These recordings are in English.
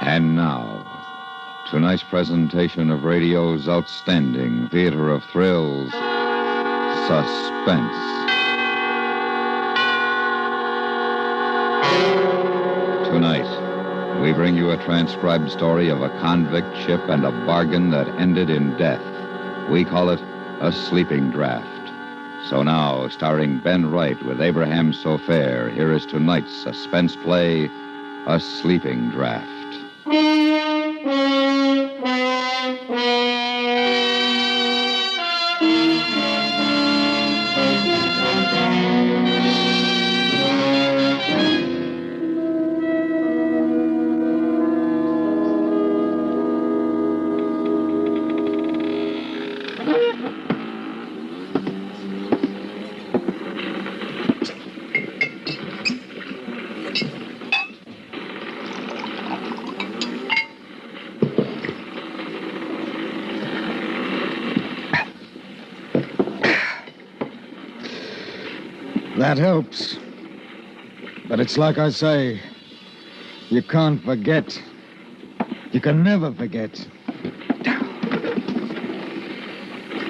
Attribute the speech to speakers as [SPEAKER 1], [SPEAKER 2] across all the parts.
[SPEAKER 1] And now, tonight's presentation of radio's outstanding theater of thrills, Suspense. Tonight, we bring you a transcribed story of a convict ship and a bargain that ended in death. We call it A Sleeping Draft. So now, starring Ben Wright with Abraham Sofair, here is tonight's suspense play, A Sleeping Draft.
[SPEAKER 2] That helps. But it's like I say, you can't forget. You can never forget.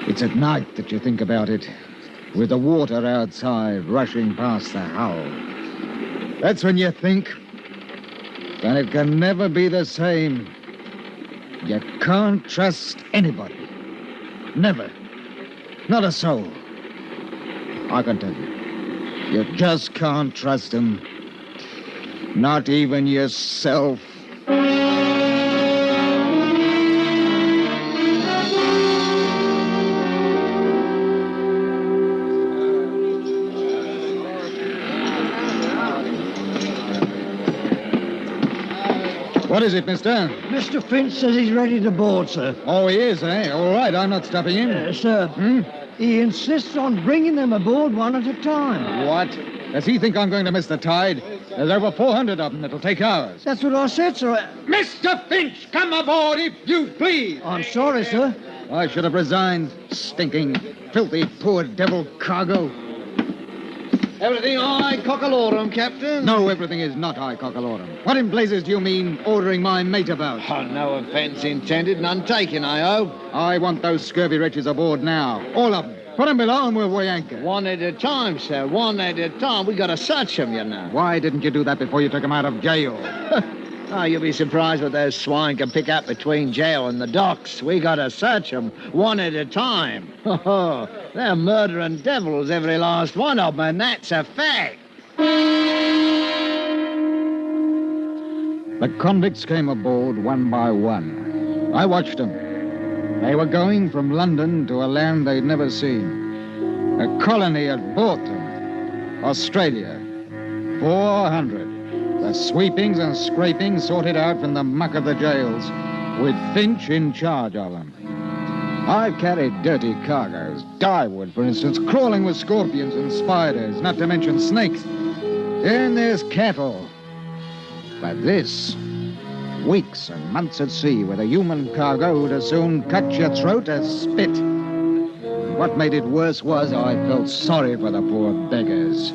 [SPEAKER 2] It's at night that you think about it, with the water outside rushing past the hull. That's when you think, and it can never be the same. You can't trust anybody. Never. Not a soul. I can tell you. You just can't trust him. Not even yourself. What is it, mister?
[SPEAKER 3] Mr. Finch says he's ready to board, sir.
[SPEAKER 2] Oh, he is, eh? All right, I'm not stopping him.
[SPEAKER 3] Sir, he insists on bringing them aboard one at a time.
[SPEAKER 2] What? Does he think I'm going to miss the tide? There's over 400 of them. It'll take hours.
[SPEAKER 3] That's what I said, sir.
[SPEAKER 2] Mr. Finch, come aboard if you please.
[SPEAKER 3] I'm sorry, sir.
[SPEAKER 2] I should have resigned. Stinking, filthy, poor devil cargo.
[SPEAKER 4] Everything high cockalorum, Captain?
[SPEAKER 2] No, everything is not high cockalorum. What in blazes do you mean ordering my mate about?
[SPEAKER 4] Oh, no offence intended, none taken, I hope.
[SPEAKER 2] I want those scurvy wretches aboard now. All of them. Put them below and we'll weigh anchor.
[SPEAKER 4] One at a time, sir. One at a time. We got to search them, you know.
[SPEAKER 2] Why didn't you do that before you took them out of jail?
[SPEAKER 4] Oh, you'll be surprised what those swine can pick up between jail and the docks. We got to search them one at a time. Oh, they're murdering devils, every last one of them, and that's a fact.
[SPEAKER 2] The convicts came aboard one by one. I watched them. They were going from London to a land they'd never seen. A colony had bought them. Australia. 400. The sweepings and scrapings sorted out from the muck of the jails, with Finch in charge of them. I've carried dirty cargoes. Dyewood, for instance, crawling with scorpions and spiders, not to mention snakes. Then there's cattle. But this... weeks and months at sea with a human cargo would as soon cut your throat as spit. What made it worse was I felt sorry for the poor beggars.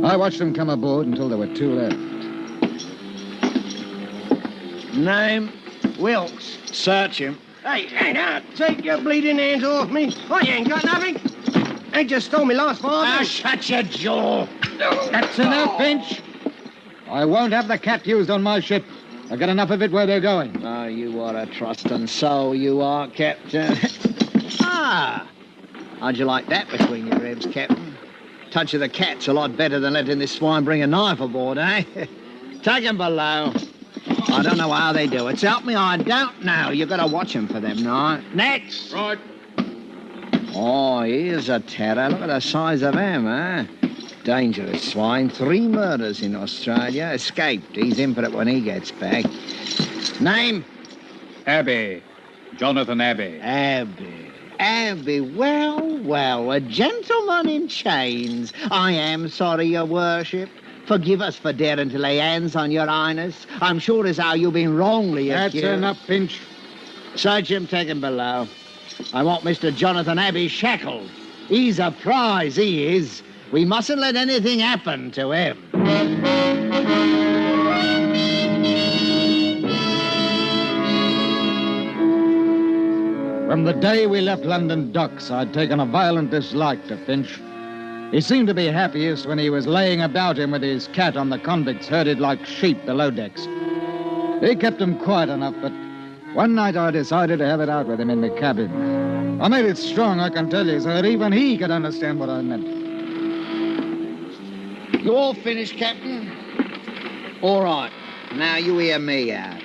[SPEAKER 2] I watched them come aboard until there were two left.
[SPEAKER 4] Name? Wilkes. Search him.
[SPEAKER 3] Hey, now, take your bleeding hands off me. I ain't got nothing. Ain't just stole me last
[SPEAKER 4] Now,
[SPEAKER 3] farthing.
[SPEAKER 4] shut your jaw.
[SPEAKER 2] That's enough, Finch. I won't have the cat used on my ship. I got enough of it where they're going.
[SPEAKER 4] Oh, you are a trusting soul, you are, Captain. Ah! How'd you like that between your ribs, Captain? Touch of the cat's a lot better than letting this swine bring a knife aboard, eh? Take him below. I don't know how they do it. So help me, I don't know. You got to watch him for them, no? Next!
[SPEAKER 2] Right.
[SPEAKER 4] Oh, here's a terror. Look at the size of him, eh? Dangerous swine. 3 murders in Australia. Escaped. He's in for it when he gets back. Name?
[SPEAKER 5] Abbey. Jonathan Abbey.
[SPEAKER 4] Abbey. Well, a gentleman in chains. I am sorry, your worship. Forgive us for daring to lay hands on your highness. I'm sure as how you've been wrongly accused.
[SPEAKER 2] That's enough, Finch.
[SPEAKER 4] Search him, take him below. I want Mr. Jonathan Abbey shackled. He's a prize, he is. We mustn't let anything happen to him.
[SPEAKER 2] From the day we left London docks, I'd taken a violent dislike to Finch. He seemed to be happiest when he was laying about him with his cat on the convicts herded like sheep below decks. He kept him quiet enough, but one night I decided to have it out with him in the cabin. I made it strong, I can tell you, so that even he could understand what I meant.
[SPEAKER 4] You all finished, Captain? All right. Now you hear me out.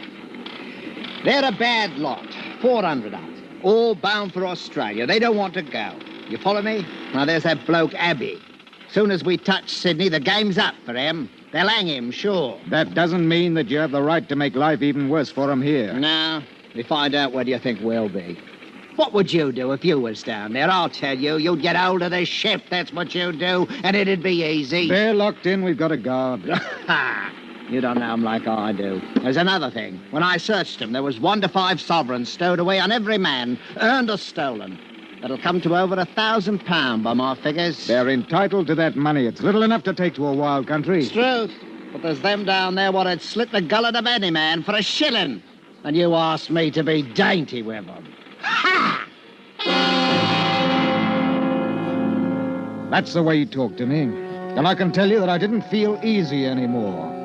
[SPEAKER 4] They're a bad lot. 400 of them. All bound for Australia. They don't want to go. You follow me? Now, there's that bloke, Abbey. Soon as we touch Sydney, the game's up for him. They'll hang him, sure.
[SPEAKER 2] That doesn't mean that you have the right to make life even worse for him here.
[SPEAKER 4] No. We find out what you think we'll be. What would you do if you was down there? I'll tell you. You'd get hold of this ship, that's what you'd do, and it'd be easy.
[SPEAKER 2] They're locked in. We've got a guard.
[SPEAKER 4] You don't know them like I do. There's another thing. When I searched them, there was 1 to 5 sovereigns stowed away on every man, earned or stolen. That'll come to over £1,000 by my figures.
[SPEAKER 2] They're entitled to that money. It's little enough to take to a wild country.
[SPEAKER 4] It's truth. But there's them down there what'd slit the gullet of any man for a shilling. And you asked me to be dainty with them. Ha!
[SPEAKER 2] That's the way he talked to me. And I can tell you that I didn't feel easy anymore.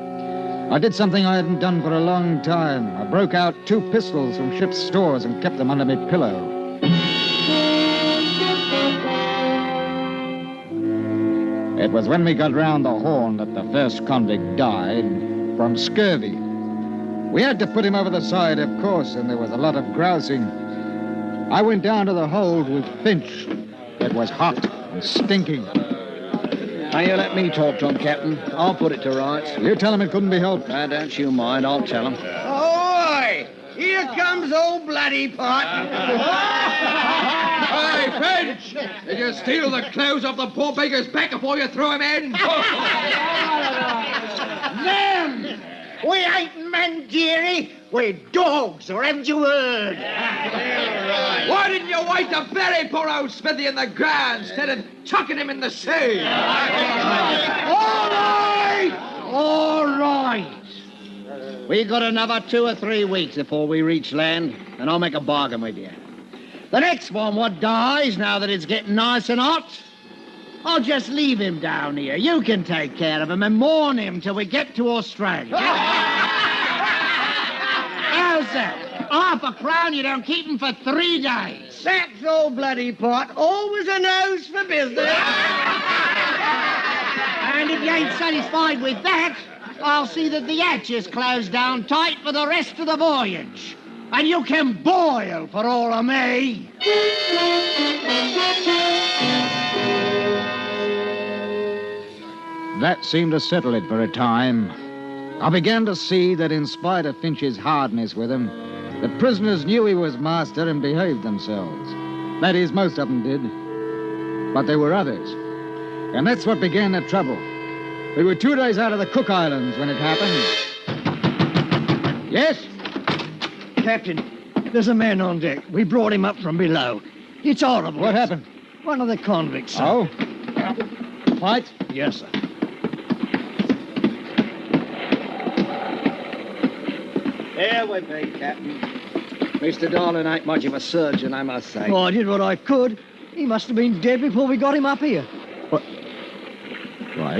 [SPEAKER 2] I did something I hadn't done for a long time. I broke out 2 pistols from ship's stores and kept them under my pillow. It was when we got round the Horn that the first convict died from scurvy. We had to put him over the side, of course, and there was a lot of grousing. I went down to the hold with Finch. It was hot and stinking.
[SPEAKER 4] Now, you let me talk to him, Captain. I'll put it to rights.
[SPEAKER 2] You tell him it couldn't be helped.
[SPEAKER 4] Now, don't you mind. I'll tell him.
[SPEAKER 3] Ahoy! Here comes old bloody pot.
[SPEAKER 6] Hey, Finch! Did you steal the clothes off the poor beggar's back before you threw him in?
[SPEAKER 3] Them! We ain't men, dearie. We're dogs, or haven't you heard?
[SPEAKER 6] Why didn't you wait to bury poor old Smithy in the ground instead of chucking him in the sea?
[SPEAKER 3] All right! All right!
[SPEAKER 4] We got another 2 or 3 weeks before we reach land, and I'll make a bargain with you. The next one what dies, now that it's getting nice and hot, I'll just leave him down here. You can take care of him and mourn him till we get to Australia. How's that? £5 you don't keep him for 3 days.
[SPEAKER 3] That's old bloody pot. Always a nose for business.
[SPEAKER 4] And if you ain't satisfied with that, I'll see that the hatch is closed down tight for the rest of the voyage. And you can boil for all of me.
[SPEAKER 2] That seemed to settle it for a time. I began to see that in spite of Finch's hardness with him, the prisoners knew he was master and behaved themselves. That is, most of them did. But there were others. And that's what began the trouble. We were 2 days out of the Cook Islands when it happened. Yes?
[SPEAKER 3] Captain, there's a man on deck. We brought him up from below. It's horrible.
[SPEAKER 2] What happened?
[SPEAKER 3] One of the convicts, sir.
[SPEAKER 2] Oh? Fight?
[SPEAKER 3] Yes, sir.
[SPEAKER 4] Here we be, Captain. Mr. Darling ain't much of a surgeon, I must say.
[SPEAKER 3] Oh, I did what I could. He must have been dead before we got him up here.
[SPEAKER 2] What? Why,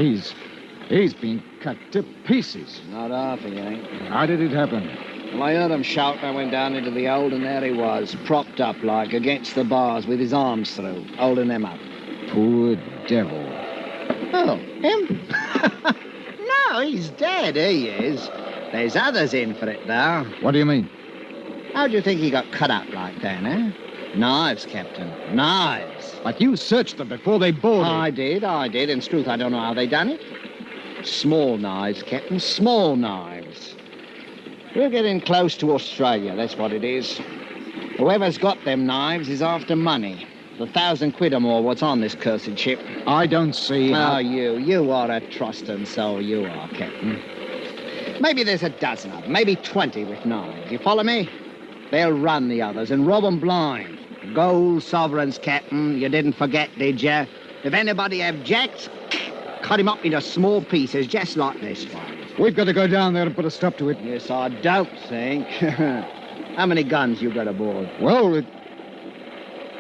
[SPEAKER 2] he's been cut to pieces.
[SPEAKER 4] Not half, he ain't.
[SPEAKER 2] How did it happen?
[SPEAKER 4] Well, I heard him shout and I went down into the hold, and there he was, propped up like against the bars with his arms through, holding them up.
[SPEAKER 2] Poor devil.
[SPEAKER 4] Oh, him? No, he's dead, he is. There's others in for it, though.
[SPEAKER 2] What do you mean?
[SPEAKER 4] How do you think he got cut up like that, eh? Knives, Captain, knives.
[SPEAKER 2] But you searched them before they boarded.
[SPEAKER 4] I did. In truth, I don't know how they done it. Small knives, Captain, small knives. We're getting close to Australia, that's what it is. Whoever's got them knives is after money. The £1,000 or more what's on this cursed ship.
[SPEAKER 2] I don't see how...
[SPEAKER 4] Oh, you are a trusting soul, you are, Captain. Maybe there's a dozen of them, maybe 20 with knives. You follow me? They'll run the others and rob 'em blind. Gold sovereigns, Captain. You didn't forget, did you? If anybody have jacks, cut him up into small pieces, just like this one.
[SPEAKER 2] We've got to go down there and put a stop to it.
[SPEAKER 4] Yes, I don't think. How many guns you got aboard?
[SPEAKER 2] Well,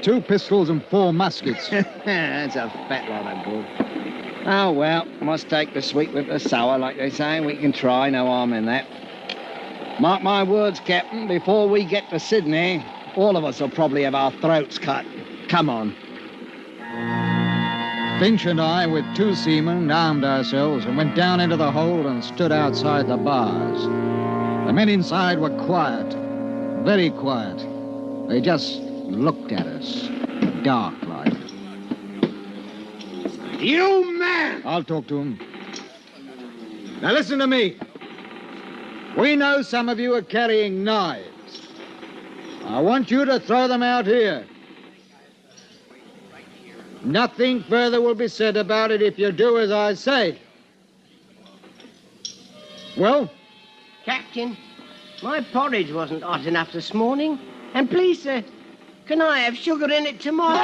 [SPEAKER 2] 2 pistols and 4 muskets.
[SPEAKER 4] That's a fat lot of good. Oh, well, must take the sweet with the sour, like they say. We can try, no harm in that. Mark my words, Captain, before we get to Sydney, all of us will probably have our throats cut. Come on.
[SPEAKER 2] Finch and I, with 2 seamen, armed ourselves and went down into the hold and stood outside the bars. The men inside were quiet, very quiet. They just looked at us, dark like.
[SPEAKER 3] You man!
[SPEAKER 2] I'll talk to him. Now listen to me. We know some of you are carrying knives. I want you to throw them out here. Nothing further will be said about it if you do as I say. Well?
[SPEAKER 3] Captain, my porridge wasn't hot enough this morning. And please, sir, can I have sugar in it tomorrow?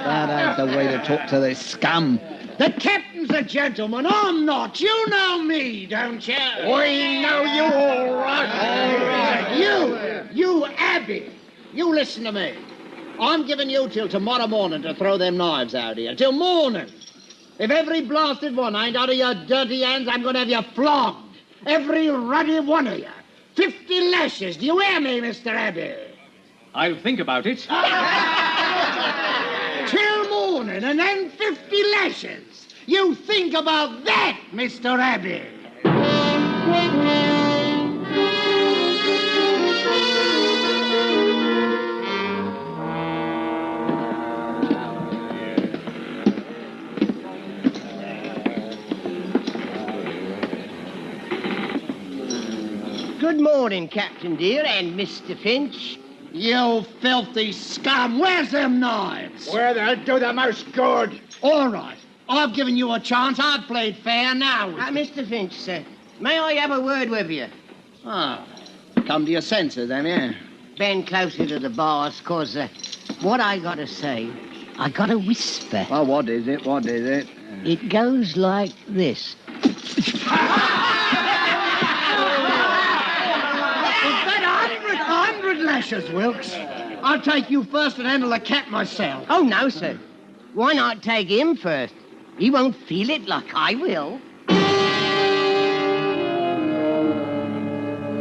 [SPEAKER 4] That ain't the way to talk to this scum.
[SPEAKER 7] The captain's a gentleman. I'm not. You know me, don't you?
[SPEAKER 3] We know you all right.
[SPEAKER 7] All right. You, Abby. You listen to me. I'm giving you till tomorrow morning to throw them knives out here. Till morning. If every blasted one ain't out of your dirty hands, I'm going to have you flogged. Every ruddy one of you. 50 lashes. Do you hear me, Mr. Abbey?
[SPEAKER 5] I'll think about it.
[SPEAKER 7] Till morning and then 50 lashes. You think about that, Mr. Abbey.
[SPEAKER 3] Good morning, Captain dear, and Mr. Finch.
[SPEAKER 7] You filthy scum. Where's them knives?
[SPEAKER 3] Where they'll do the most good.
[SPEAKER 7] All right. I've given you a chance. I've played fair now.
[SPEAKER 3] Mr. Finch, sir, may I have a word with you?
[SPEAKER 4] Ah, come to your senses, then, yeah?
[SPEAKER 3] Bend closer to the bars, 'cause what I gotta say, I gotta whisper.
[SPEAKER 4] Well, what is it? What is it?
[SPEAKER 3] It goes like this.
[SPEAKER 7] Lashes, Wilkes. I'll take you first and handle the cat myself.
[SPEAKER 3] Oh, no, sir. Why not take him first? He won't feel it like I will.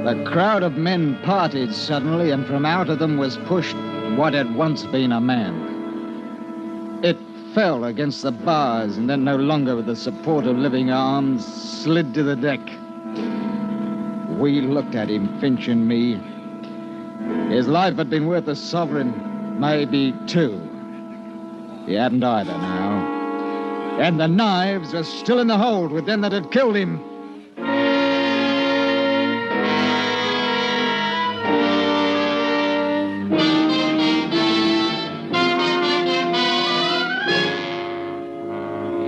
[SPEAKER 2] The crowd of men parted suddenly, and from out of them was pushed what had once been a man. It fell against the bars, and then, no longer with the support of living arms, slid to the deck. We looked at him, Finch and me. His life had been worth a sovereign, maybe 2. He hadn't either now. And the knives were still in the hold with them that had killed him.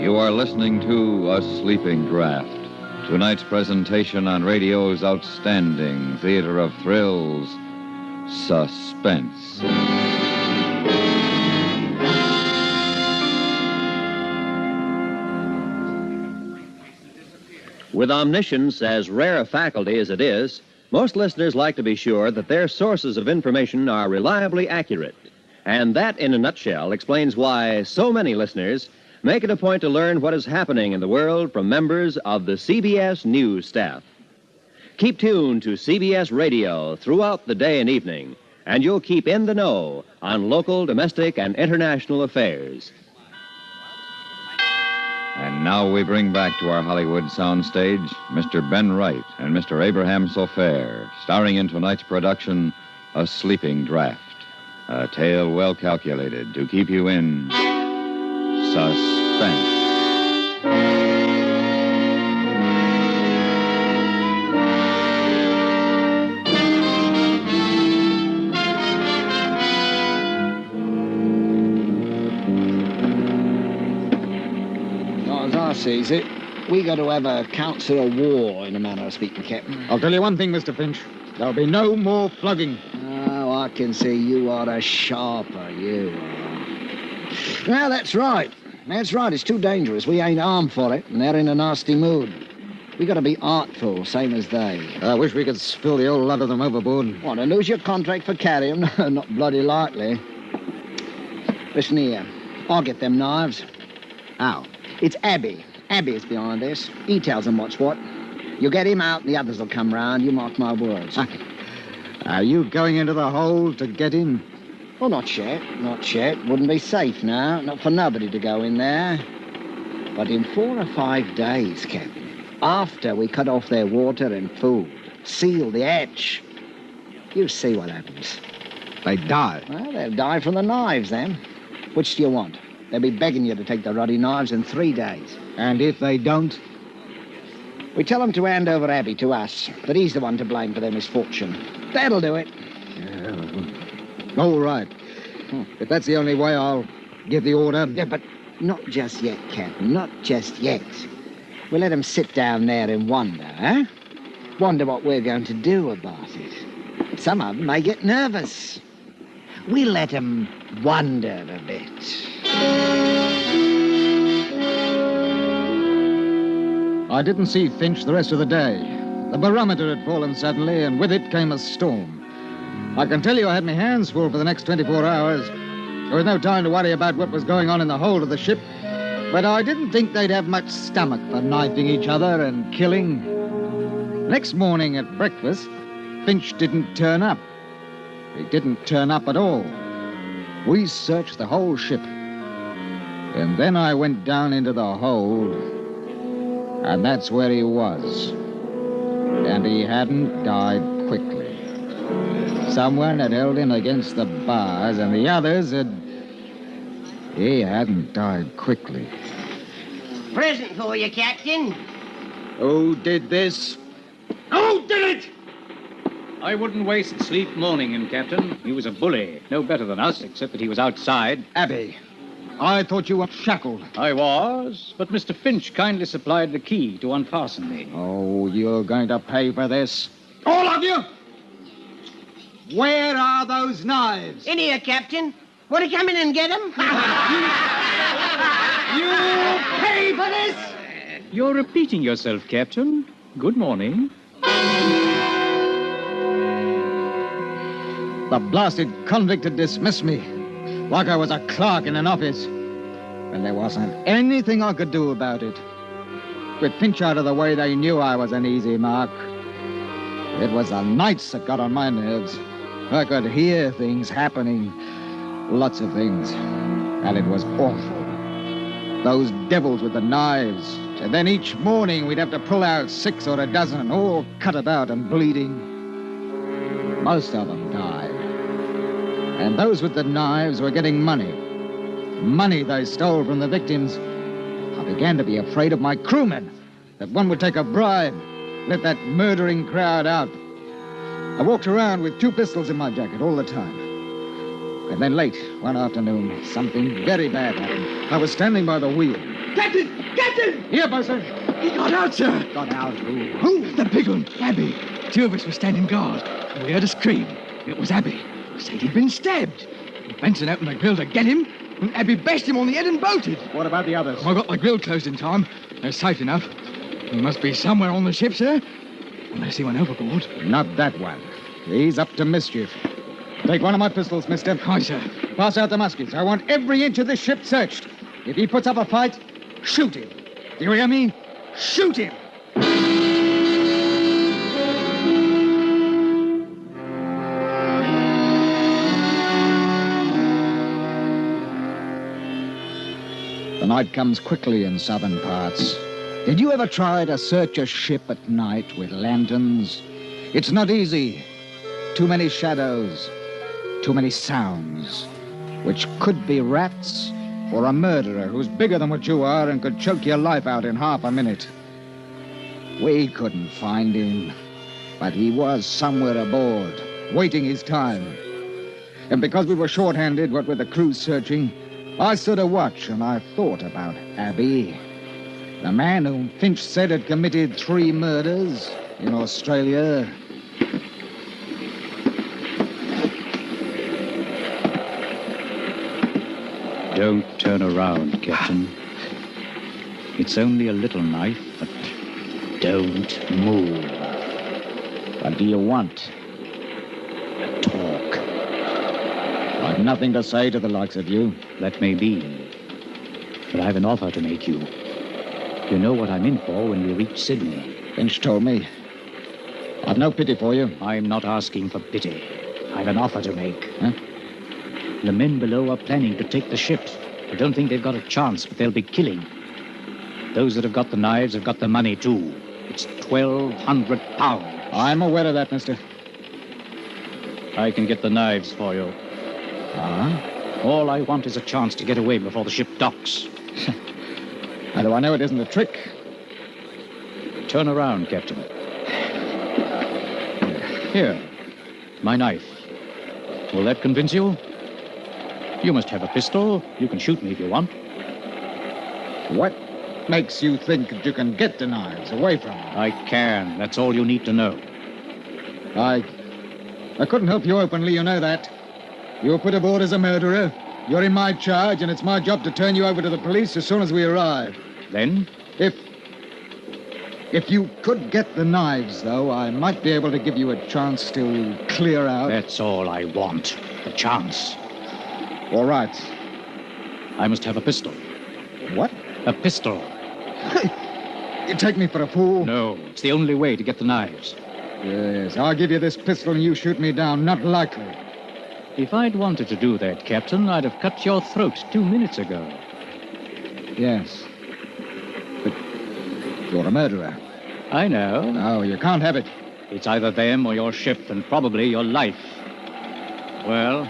[SPEAKER 1] You are listening to A Sleeping Draft, tonight's presentation on radio's outstanding theater of thrills, Suspense.
[SPEAKER 8] With omniscience as rare a faculty as it is, most listeners like to be sure that their sources of information are reliably accurate. And that, in a nutshell, explains why so many listeners make it a point to learn what is happening in the world from members of the CBS News staff. Keep tuned to CBS Radio throughout the day and evening, and you'll keep in the know on local, domestic, and international affairs.
[SPEAKER 1] And now we bring back to our Hollywood soundstage Mr. Ben Wright and Mr. Abraham Sofair, starring in tonight's production, A Sleeping Draft, a tale well calculated to keep you in suspense.
[SPEAKER 4] As I sees it, we got to have a council of war, in a manner of speaking, Captain.
[SPEAKER 2] I'll tell you one thing, Mr. Finch. There'll be no more flogging.
[SPEAKER 4] Oh, I can see you are the sharper, you are. Now, that's right. That's right. It's too dangerous. We ain't armed for it, and they're in a nasty mood. We got to be artful, same as they.
[SPEAKER 2] I wish we could spill the whole lot of them overboard.
[SPEAKER 4] Want to lose your contract for carrying? Not bloody likely. Listen here. I'll get them knives.
[SPEAKER 2] How?
[SPEAKER 4] It's Abby. Abby is behind this. He tells them what's what. You get him out and the others will come round. You mark my words.
[SPEAKER 2] Are you going into the hole to get him?
[SPEAKER 4] Well, not yet. Not yet. Wouldn't be safe now. Not for nobody to go in there. But in 4 or 5 days, Captain, after we cut off their water and food, seal the hatch, you see what happens.
[SPEAKER 2] They die.
[SPEAKER 4] Well, they'll die from the knives, then. Which do you want? They'll be begging you to take the ruddy knives in 3 days.
[SPEAKER 2] And if they don't?
[SPEAKER 4] We tell them to hand over Abby to us, that he's the one to blame for their misfortune. That'll do it.
[SPEAKER 2] All right. If that's the only way, I'll give the order.
[SPEAKER 4] Yeah, but not just yet, Captain. Not just yet. We'll let them sit down there and wonder, huh? Wonder what we're going to do about it. Some of them may get nervous. We'll let them wonder a bit.
[SPEAKER 2] I didn't see Finch the rest of the day. The barometer had fallen suddenly, and with it came a storm. I can tell you I had my hands full for the next 24 hours. There was no time to worry about what was going on in the hold of the ship, but I didn't think they'd have much stomach for knifing each other and killing. Next morning at breakfast, Finch didn't turn up. He didn't turn up at all. We searched the whole ship. And then I went down into the hold, and that's where he was. And he hadn't died quickly. Someone had held him against the bars, and the others had... He hadn't died quickly.
[SPEAKER 3] Present for you, Captain.
[SPEAKER 2] Who did this?
[SPEAKER 3] Who did it?
[SPEAKER 5] I wouldn't waste sleep mourning him, Captain. He was a bully. No better than us, except that he was outside.
[SPEAKER 2] Abby, I thought you were shackled.
[SPEAKER 5] I was, but Mr. Finch kindly supplied the key to unfasten me.
[SPEAKER 2] Oh, you're going to pay for this. All of you! Where are those knives?
[SPEAKER 3] In here, Captain. Want to come in and get them?
[SPEAKER 2] You pay for this?
[SPEAKER 5] You're repeating yourself, Captain. Good morning.
[SPEAKER 2] The blasted convict had dismissed me, like I was a clerk in an office. And there wasn't anything I could do about it. With Finch out of the way, they knew I was an easy mark. It was the nights that got on my nerves. I could hear things happening, lots of things, and it was awful. Those devils with the knives, and then each morning we'd have to pull out 6 or a dozen, all cut about and bleeding. Most of them died. And those with the knives were getting money. Money they stole from the victims. I began to be afraid of my crewmen, that one would take a bribe, let that murdering crowd out. I walked around with 2 pistols in my jacket all the time. And then late one afternoon, something very bad happened. I was standing by the wheel.
[SPEAKER 6] Captain! Captain!
[SPEAKER 2] Here, Buster.
[SPEAKER 6] He got out, sir.
[SPEAKER 2] Got out who?
[SPEAKER 6] Who? The big one, Abby. 2 of us were standing guard. We heard a scream. It was Abby. Said he'd been stabbed. Benson opened the grill to get him, and Abby bashed him on the head and bolted.
[SPEAKER 2] What about the others?
[SPEAKER 6] I got the grill closed in time. They're safe enough. He must be somewhere on the ship, sir. Unless he went overboard.
[SPEAKER 2] Not that one. He's up to mischief. Take one of my pistols, mister.
[SPEAKER 6] Aye, sir.
[SPEAKER 2] Pass out the muskets. I want every inch of this ship searched. If he puts up a fight, shoot him. Do you hear me? Shoot him! The night comes quickly in southern parts. Did you ever try to search a ship at night with lanterns? It's not easy. Too many shadows, too many sounds, which could be rats or a murderer who's bigger than what you are and could choke your life out in half a minute. We couldn't find him, but he was somewhere aboard, waiting his time. And because we were short-handed, what with the crew searching, I stood a watch and I thought about Abby, the man whom Finch said had committed 3 murders in Australia.
[SPEAKER 5] Don't turn around, Captain. It's only a little knife, but Don't move.
[SPEAKER 2] What do you want?
[SPEAKER 5] Talk.
[SPEAKER 2] I've nothing to say to the likes of you.
[SPEAKER 5] That may be. But I've an offer to make you. You know what I'm in for when we reach Sydney.
[SPEAKER 2] Finch told me. I've no pity for you.
[SPEAKER 5] I'm not asking for pity. I've an offer to make.
[SPEAKER 2] Huh?
[SPEAKER 5] The men below are planning to take the ship. I don't think they've got a chance, but they'll be killing. Those that have got the knives have got the money, too. It's £1,200.
[SPEAKER 2] I'm aware of that, mister.
[SPEAKER 5] I can get the knives for you.
[SPEAKER 2] Ah?
[SPEAKER 5] All I want is a chance to get away before the ship docks.
[SPEAKER 2] How do I know it isn't a trick?
[SPEAKER 5] Turn around, Captain. Here, my knife. Will that convince you? You must have a pistol. You can shoot me if you want.
[SPEAKER 2] What makes you think that you can get the knives away from me?
[SPEAKER 5] I can. That's all you need to know.
[SPEAKER 2] I couldn't help you openly, you know that. You were put aboard as a murderer. You're in my charge, and it's my job to turn you over to the police as soon as we arrive.
[SPEAKER 5] Then?
[SPEAKER 2] If you could get the knives, though, I might be able to give you a chance to clear out.
[SPEAKER 5] That's all I want. A chance.
[SPEAKER 2] All right.
[SPEAKER 5] I must have a pistol.
[SPEAKER 2] What?
[SPEAKER 5] A pistol.
[SPEAKER 2] You take me for a fool?
[SPEAKER 5] No, it's the only way to get the knives.
[SPEAKER 2] Yes, I'll give you this pistol and you shoot me down. Not likely.
[SPEAKER 5] If I'd wanted to do that, Captain, I'd have cut your throat 2 minutes ago.
[SPEAKER 2] Yes. But you're a murderer.
[SPEAKER 5] I know.
[SPEAKER 2] No, you can't have it.
[SPEAKER 5] It's either them or your ship, and probably your life. Well?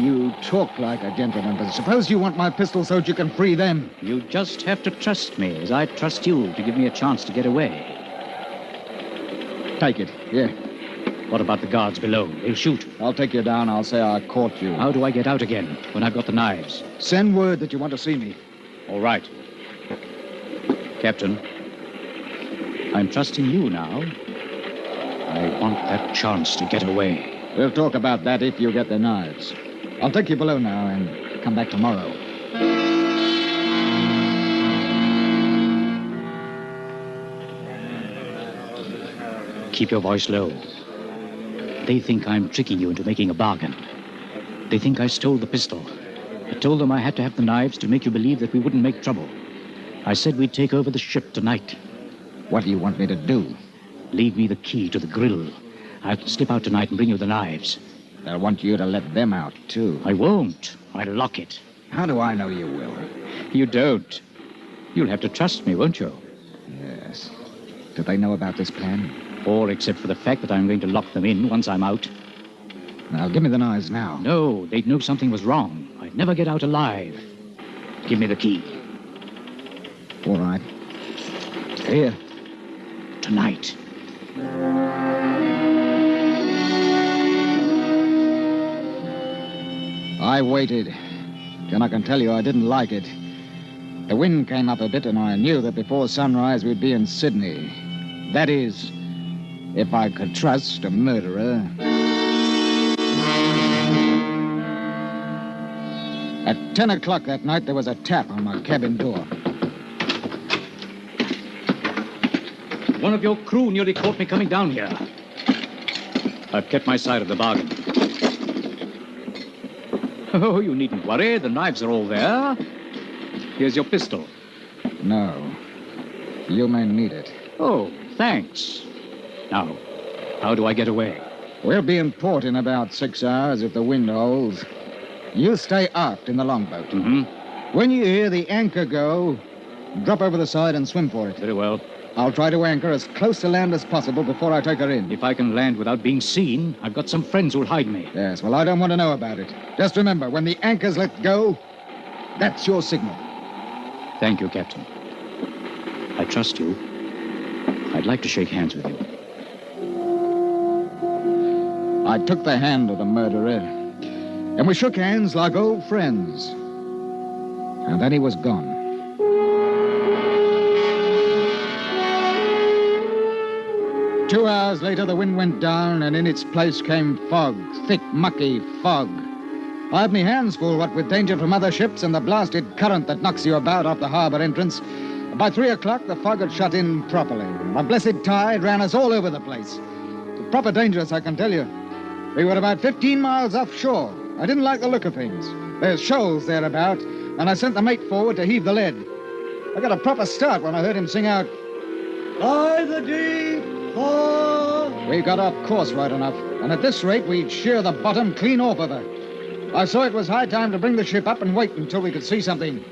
[SPEAKER 2] You talk like a gentleman, but suppose you want my pistol so that you can free them.
[SPEAKER 5] You just have to trust me, as I trust you, to give me a chance to get away.
[SPEAKER 2] Take it. Here.
[SPEAKER 5] What about the guards below? They'll shoot.
[SPEAKER 2] I'll take you down. I'll say I caught you.
[SPEAKER 5] How do I get out again when I've got the knives?
[SPEAKER 2] Send word that you want to see me.
[SPEAKER 5] All right. Captain, I'm trusting you now. I want that chance to get away.
[SPEAKER 2] We'll talk about that if you get the knives. I'll take you below now and come back tomorrow.
[SPEAKER 5] Keep your voice low. They think I'm tricking you into making a bargain. They think I stole the pistol. I told them I had to have the knives to make you believe that we wouldn't make trouble. I said we'd take over the ship tonight.
[SPEAKER 2] What do you want me to do?
[SPEAKER 5] Leave me the key to the grill. I'll slip out tonight and bring you the knives.
[SPEAKER 2] I want you to let them out, too.
[SPEAKER 5] I won't. I'll lock it.
[SPEAKER 2] How do I know you will?
[SPEAKER 5] You don't. You'll have to trust me, won't you?
[SPEAKER 2] Yes. Do they know about this plan?
[SPEAKER 5] All except for the fact that I'm going to lock them in once I'm out.
[SPEAKER 2] Now, give me the knives now.
[SPEAKER 5] No, they'd know something was wrong. I'd never get out alive. Give me the key.
[SPEAKER 2] All right. Here.
[SPEAKER 5] Tonight.
[SPEAKER 2] I waited. And I can tell you I didn't like it. The wind came up a bit, and I knew that before sunrise we'd be in Sydney. That is, if I could trust a murderer. At 10 o'clock that night, there was a tap on my cabin door.
[SPEAKER 5] One of your crew nearly caught me coming down here. I've kept my side of the bargain. Oh, you needn't worry. The knives are all there. Here's your pistol.
[SPEAKER 2] No. You may need it.
[SPEAKER 5] Oh, thanks. Now, how do I get away?
[SPEAKER 2] We'll be in port in about 6 hours if the wind holds. You stay aft in the longboat.
[SPEAKER 5] Mm-hmm.
[SPEAKER 2] When you hear the anchor go, drop over the side and swim for it.
[SPEAKER 5] Very well.
[SPEAKER 2] I'll try to anchor as close to land as possible before I take her in.
[SPEAKER 5] If I can land without being seen, I've got some friends who'll hide me.
[SPEAKER 2] Yes, well, I don't want to know about it. Just remember, when the anchor's let go, that's your signal.
[SPEAKER 5] Thank you, Captain. I trust you. I'd like to shake hands with you.
[SPEAKER 2] I took the hand of the murderer, and we shook hands like old friends. And then he was gone. Two hours later, the wind went down, and in its place came fog, thick, mucky fog. I had my hands full, what with danger from other ships and the blasted current that knocks you about off the harbor entrance. By 3 o'clock, the fog had shut in properly. The blessed tide ran us all over the place. Proper dangerous, I can tell you. We were about 15 miles offshore. I didn't like the look of things. There's shoals thereabout, and I sent the mate forward to heave the lead. I got a proper start when I heard him sing out, "By the deep, for..." We got off course right enough, and at this rate, we'd shear the bottom clean off of her. I saw it was high time to bring the ship up and wait until we could see something.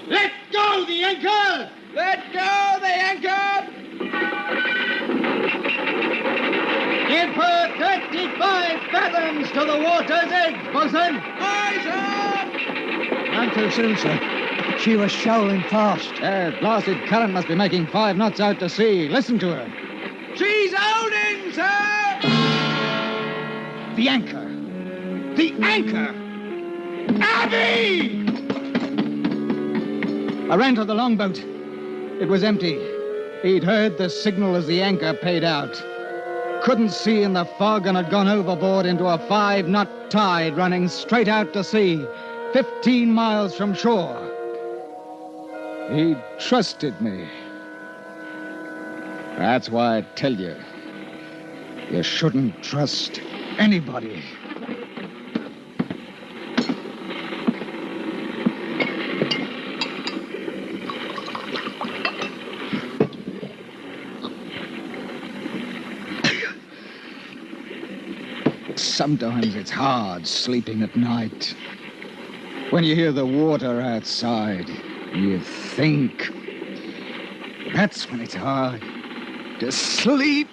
[SPEAKER 7] Let go the anchor!
[SPEAKER 6] Let go the anchor!
[SPEAKER 7] Give her 35 fathoms to the water's edge, bosun!
[SPEAKER 6] Aye, sir!
[SPEAKER 4] None too soon, sir. She was shoaling fast.
[SPEAKER 2] Blasted current must be making 5 knots out to sea. Listen to her.
[SPEAKER 6] She's holding, sir!
[SPEAKER 2] The anchor. The anchor!
[SPEAKER 6] Abby!
[SPEAKER 2] I ran to the longboat. It was empty. He'd heard the signal as the anchor paid out. Couldn't see in the fog and had gone overboard into a 5-knot tide running straight out to sea, 15 miles from shore. He trusted me. That's why I tell you, you shouldn't trust anybody. Sometimes it's hard sleeping at night. When you hear the water outside, you think. That's when it's hard to sleep.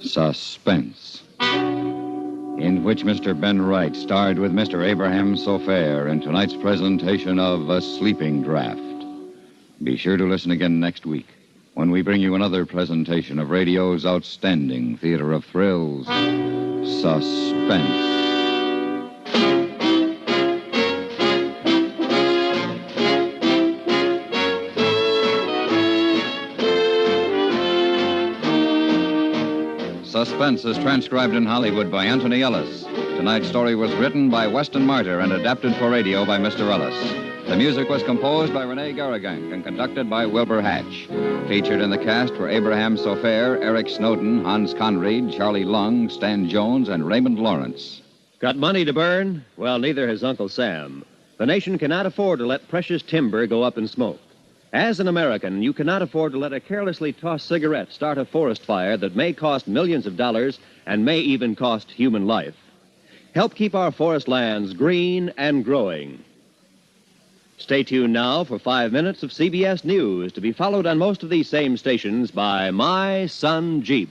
[SPEAKER 1] Suspense, in which Mr. Ben Wright starred with Mr. Abraham Sofair in tonight's presentation of A Sleeping Draft. Be sure to listen again next week when we bring you another presentation of radio's outstanding theater of thrills, Suspense. Suspense is transcribed in Hollywood by Anthony Ellis. Tonight's story was written by Weston Martyr and adapted for radio by Mr. Ellis. The music was composed by Rene Garrigank and conducted by Wilbur Hatch. Featured in the cast were Abraham Sofair, Eric Snowden, Hans Conried, Charlie Lung, Stan Jones, and Raymond Lawrence.
[SPEAKER 8] Got money to burn? Well, neither has Uncle Sam. The nation cannot afford to let precious timber go up in smoke. As an American, you cannot afford to let a carelessly tossed cigarette start a forest fire that may cost millions of dollars and may even cost human life. Help keep our forest lands green and growing. Stay tuned now for 5 minutes of CBS News, to be followed on most of these same stations by My Son Jeep.